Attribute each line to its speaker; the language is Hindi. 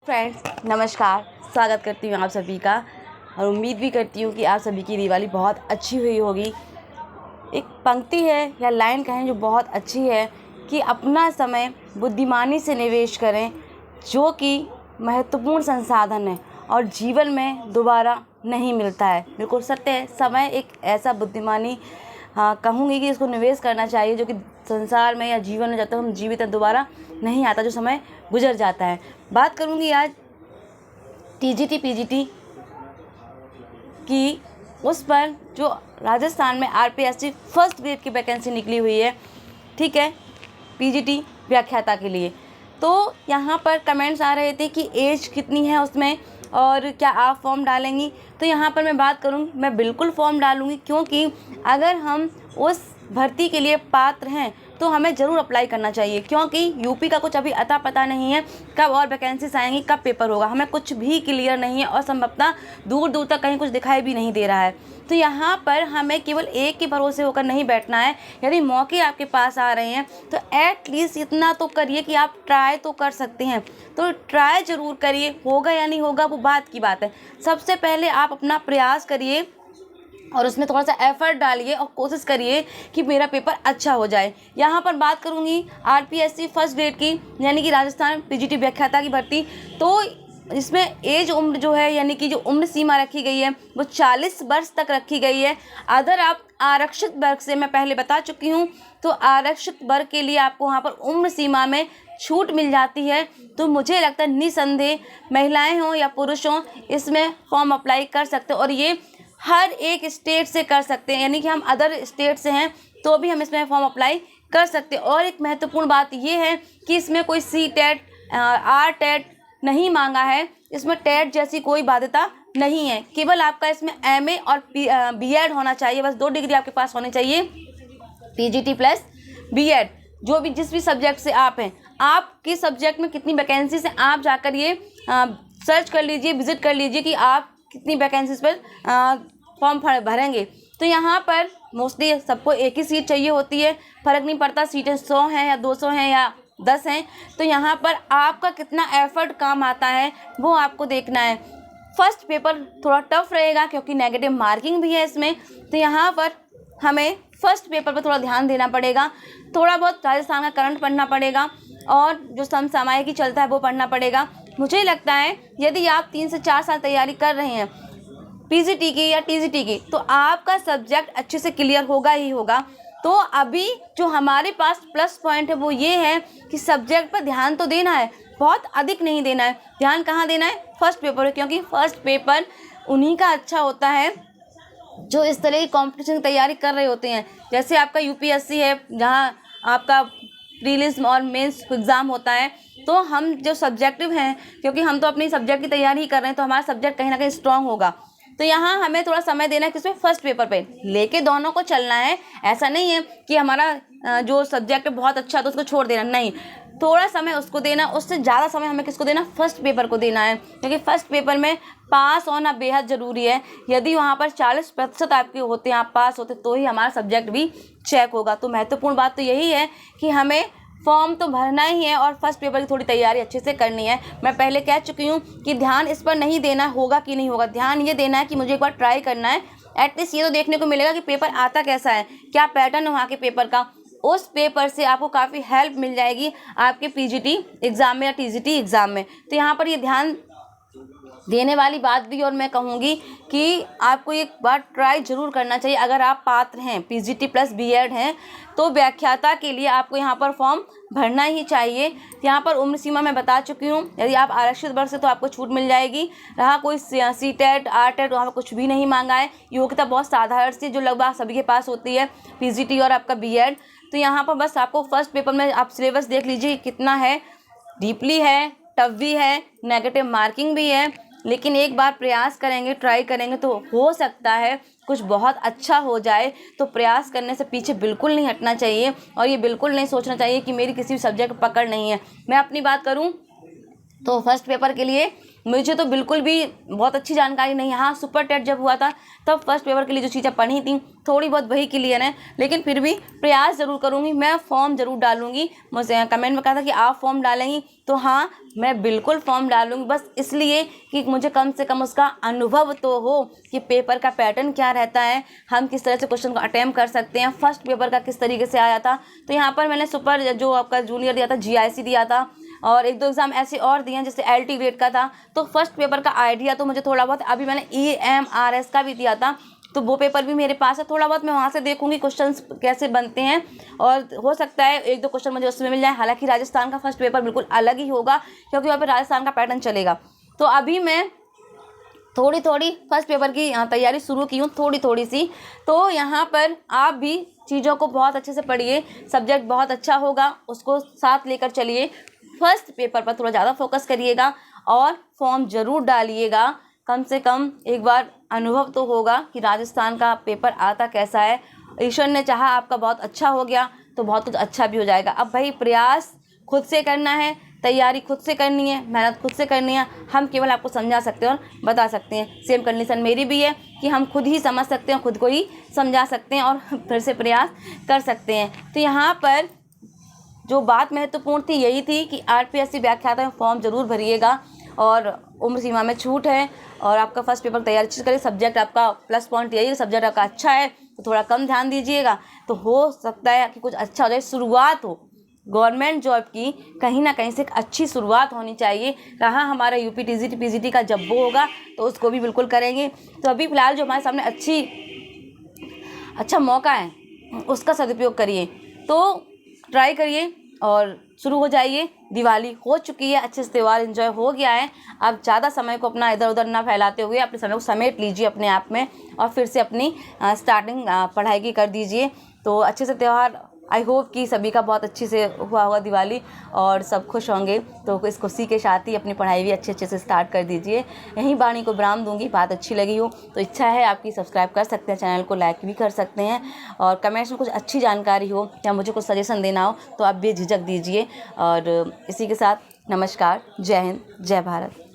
Speaker 1: फ्रेंड्स नमस्कार, स्वागत करती हूँ आप सभी का और उम्मीद भी करती हूँ कि आप सभी की दिवाली बहुत अच्छी हुई होगी। एक पंक्ति है या लाइन कहें जो बहुत अच्छी है कि अपना समय बुद्धिमानी से निवेश करें जो कि महत्वपूर्ण संसाधन है और जीवन में दोबारा नहीं मिलता है। बिल्कुल सत्य है, समय एक ऐसा बुद्धिमानी कहूँगी कि इसको निवेश करना चाहिए जो कि संसार में या जीवन में जब तक हम जीवित हैं दोबारा नहीं आता, जो समय गुजर जाता है। बात करूँगी आज टीजीटी पीजीटी की, उस पर जो राजस्थान में आरपीएससी फर्स्ट ग्रेड की वैकेंसी निकली हुई है, ठीक है, पीजीटी व्याख्याता के लिए। तो यहाँ पर कमेंट्स आ रहे थे कि एज कितनी है उसमें और क्या आप फॉर्म डालेंगी। तो यहाँ पर मैं बात करूँगी, मैं बिल्कुल फॉर्म डालूँगी, क्योंकि अगर हम उस भर्ती के लिए पात्र हैं तो हमें ज़रूर अप्लाई करना चाहिए, क्योंकि यूपी का कुछ अभी अता पता नहीं है कब और वैकेंसीज आएंगी, कब पेपर होगा, हमें कुछ भी क्लियर नहीं है और संभवतः दूर दूर तक कहीं कुछ दिखाई भी नहीं दे रहा है। तो यहाँ पर हमें केवल एक के भरोसे होकर नहीं बैठना है। यदि मौके आपके पास आ रहे हैं तो एटलीस्ट इतना तो करिए कि आप ट्राई तो कर सकते हैं, तो ट्राई ज़रूर करिए। होगा या नहीं होगा वो बात की बात है, सबसे पहले आप अपना प्रयास करिए और उसमें थोड़ा सा एफर्ट डालिए और कोशिश करिए कि मेरा पेपर अच्छा हो जाए। यहाँ पर बात करूँगी आरपीएससी फर्स्ट ग्रेड की, यानी कि राजस्थान पीजीटी व्याख्याता की भर्ती। तो इसमें एज उम्र जो है, यानी कि जो उम्र सीमा रखी गई है वो 40 वर्ष तक रखी गई है। अगर आप आरक्षित वर्ग से, मैं पहले बता चुकी हूँ, तो आरक्षित वर्ग के लिए आपको वहाँ पर उम्र सीमा में छूट मिल जाती है। तो मुझे लगता है निसंदेह महिलाएं हों या पुरुष हों इसमें फॉर्म अप्लाई कर सकते हो और ये हर एक स्टेट से कर सकते हैं, यानी कि हम अदर स्टेट से हैं तो भी हम इसमें फॉर्म अप्लाई कर सकते हैं। और एक महत्वपूर्ण बात ये है कि इसमें कोई सी टेट आर टेट नहीं मांगा है, इसमें टेट जैसी कोई बाध्यता नहीं है। केवल आपका इसमें एमए और बीएड होना चाहिए, बस 2 डिग्री आपके पास होनी चाहिए, पीजीटी प्लस बीएड। जो भी जिस भी सब्जेक्ट से आप हैं, आपके सब्जेक्ट में कितनी वैकेंसी से आप जाकर ये सर्च कर लीजिए, विजिट कर लीजिए कि आप कितनी वैकेंसीज पर फॉर्म भरेंगे। तो यहाँ पर मोस्टली सबको एक ही सीट चाहिए होती है, फ़र्क नहीं पड़ता सीटें 100 हैं या 200 हैं या 10 हैं। तो यहाँ पर आपका कितना एफर्ट काम आता है वो आपको देखना है। फर्स्ट पेपर थोड़ा टफ रहेगा क्योंकि नेगेटिव मार्किंग भी है इसमें, तो यहाँ पर हमें फर्स्ट पेपर पर थोड़ा ध्यान देना पड़ेगा। थोड़ा बहुत राजस्थान का करंट पढ़ना पड़ेगा और जो समसामयिक चलता है वो पढ़ना पड़ेगा। मुझे लगता है यदि आप 3 से 4 साल तैयारी कर रहे हैं पीजीटी की या टीजीटी की, तो आपका सब्जेक्ट अच्छे से क्लियर होगा ही होगा। तो अभी जो हमारे पास प्लस पॉइंट है वो ये है कि सब्जेक्ट पर ध्यान तो देना है, बहुत अधिक नहीं देना है। ध्यान कहाँ देना है? फर्स्ट पेपर है, क्योंकि फर्स्ट पेपर उन्हीं का अच्छा होता है जो इस तरह की कॉम्पिटिशन की तैयारी कर रहे होते हैं। जैसे आपका यूपीएससी है जहाँ आपका प्रीलिम्स और मेंस एग्ज़ाम होता है, तो हम जो सब्जेक्टिव हैं, क्योंकि हम तो अपनी सब्जेक्ट की तैयारी ही कर रहे हैं, तो हमारा सब्जेक्ट कहीं ना कहीं स्ट्रांग होगा। तो यहाँ हमें थोड़ा समय देना है किसमें? फर्स्ट पेपर पे लेके दोनों को चलना है। ऐसा नहीं है कि हमारा जो सब्जेक्ट बहुत अच्छा तो उसको छोड़ देना, नहीं, थोड़ा समय उसको देना, उससे ज़्यादा समय हमें किसको देना? फर्स्ट पेपर को देना है, क्योंकि फर्स्ट पेपर में पास होना बेहद ज़रूरी है। यदि वहाँ पर 40% आपके होते हैं, आप पास होते, तो ही हमारा सब्जेक्ट भी चेक होगा। तो महत्वपूर्ण बात तो यही है कि हमें फॉर्म तो भरना ही है और फर्स्ट पेपर की थोड़ी तैयारी अच्छे से करनी है। मैं पहले कह चुकी हूँ कि ध्यान इस पर नहीं देना होगा कि नहीं होगा, ध्यान ये देना है कि मुझे एक बार ट्राई करना है। एटलीस्ट ये तो देखने को मिलेगा कि पेपर आता कैसा है, क्या पैटर्न है वहाँ के पेपर का। उस पेपर से आपको काफ़ी हेल्प मिल जाएगी आपके पीजीटी एग्ज़ाम में या टीजीटी एग्ज़ाम में। तो यहाँ पर ये ध्यान देने वाली बात भी, और मैं कहूँगी कि आपको एक बार ट्राई ज़रूर करना चाहिए। अगर आप पात्र हैं, पीजीटी प्लस बीएड हैं, तो व्याख्याता के लिए आपको यहाँ पर फॉर्म भरना ही चाहिए। यहाँ पर उम्र सीमा मैं बता चुकी हूँ, यदि आप आरक्षित वर्ग से तो आपको छूट मिल जाएगी। रहा कोई सी टेट आर टेट, वहाँ पर कुछ भी नहीं मांगा है। योग्यता बहुत साधारण सी जो लगभग सभी के पास होती है, पीजीटी और आपका बीएड। तो यहाँ पर बस आपको फर्स्ट पेपर में आप सिलेबस देख लीजिए कितना है, डीपली है, टफ भी है, नेगेटिव मार्किंग भी है। लेकिन एक बार प्रयास करेंगे, ट्राई करेंगे तो हो सकता है कुछ बहुत अच्छा हो जाए। तो प्रयास करने से पीछे बिल्कुल नहीं हटना चाहिए और ये बिल्कुल नहीं सोचना चाहिए कि मेरी किसी भी सब्जेक्ट पकड़ नहीं है। मैं अपनी बात करूं तो फर्स्ट पेपर के लिए मुझे तो बिल्कुल भी बहुत अच्छी जानकारी नहीं है। हाँ, सुपर टेट जब हुआ था तब फर्स्ट पेपर के लिए जो चीज़ें पढ़ी थी थोड़ी बहुत वही क्लियर है, लेकिन फिर भी प्रयास ज़रूर करूँगी, मैं फॉर्म ज़रूर डालूँगी। मुझे कमेंट में कहा था कि आप फॉर्म डालेंगी, तो हाँ मैं बिल्कुल फॉर्म डालूँगी, बस इसलिए कि मुझे कम से कम उसका अनुभव तो हो कि पेपर का पैटर्न क्या रहता है, हम किस तरह से क्वेश्चन को अटेम्प्ट कर सकते हैं, फर्स्ट पेपर का किस तरीके से आया था। तो यहाँ पर मैंने सुपर जो आपका जूनियर दिया था GIC दिया था, और एक दो एग्ज़ाम ऐसे और दिए हैं जैसे LT ग्रेड का था। तो फर्स्ट पेपर का आइडिया तो मुझे थोड़ा बहुत, अभी मैंने EMRS का भी दिया था, तो वो पेपर भी मेरे पास है, थोड़ा बहुत मैं वहाँ से देखूंगी क्वेश्चंस कैसे बनते हैं, और हो सकता है एक दो क्वेश्चन मुझे उसमें मिल जाए। हालांकि राजस्थान का फर्स्ट पेपर बिल्कुल अलग ही होगा, क्योंकि वहाँ पर राजस्थान का पैटर्न चलेगा। तो अभी मैं थोड़ी थोड़ी फर्स्ट पेपर की तैयारी शुरू की हूँ, थोड़ी थोड़ी सी। तो यहाँ पर आप भी चीज़ों को बहुत अच्छे से पढ़िए, सब्जेक्ट बहुत अच्छा होगा, उसको साथ लेकर चलिए। फर्स्ट पेपर पर थोड़ा ज़्यादा फोकस करिएगा और फॉर्म ज़रूर डालिएगा। कम से कम एक बार अनुभव तो होगा कि राजस्थान का पेपर आता कैसा है। ईश्वर ने चाहा आपका बहुत अच्छा हो गया तो बहुत कुछ अच्छा भी हो जाएगा। अब भाई प्रयास खुद से करना है, तैयारी खुद से करनी है, मेहनत खुद से करनी है। हम केवल आपको समझा सकते हैं और बता सकते हैं। सेम कंडीशन मेरी भी है कि हम खुद ही समझ सकते हैं, खुद को ही समझा सकते हैं और फिर से प्रयास कर सकते हैं। तो यहाँ पर जो बात महत्वपूर्ण थी यही थी कि RPSC व्याख्याता में फॉर्म ज़रूर भरिएगा, और उम्र सीमा में छूट है, और आपका फर्स्ट पेपर तैयारी अच्छी करिए। सब्जेक्ट आपका प्लस पॉइंट यही है, सब्जेक्ट आपका अच्छा है तो थोड़ा कम ध्यान दीजिएगा, तो हो सकता है कि कुछ अच्छा हो जाए, शुरुआत हो गवर्नमेंट जॉब की, कहीं ना कहीं से एक अच्छी शुरुआत होनी चाहिए। रहा हमारा UP TGT PGT का जब वो होगा तो उसको भी बिल्कुल करेंगे। तो अभी फ़िलहाल जो हमारे सामने अच्छा मौका है उसका सदुपयोग करिए, तो ट्राई करिए और शुरू हो जाइए। दिवाली हो चुकी है, अच्छे से त्यौहार एंजॉय हो गया है। आप ज़्यादा समय को अपना इधर उधर ना फैलाते हुए अपने समय को समेट लीजिए अपने आप में, और फिर से अपनी स्टार्टिंग पढ़ाई की कर दीजिए। तो अच्छे से त्यौहार, आई होप कि सभी का बहुत अच्छे से हुआ होगा दिवाली, और सब खुश होंगे। तो इस खुशी के साथ ही अपनी पढ़ाई भी अच्छे से स्टार्ट कर दीजिए। यहीं वाणी को विराम दूंगी। बात अच्छी लगी हो तो इच्छा है आपकी सब्सक्राइब कर सकते हैं, चैनल को लाइक भी कर सकते हैं, और कमेंट्स में कुछ अच्छी जानकारी हो या मुझे कुछ सजेशन देना हो तो आप बेझिझक दीजिए। और इसी के साथ नमस्कार, जय हिंद, जय भारत।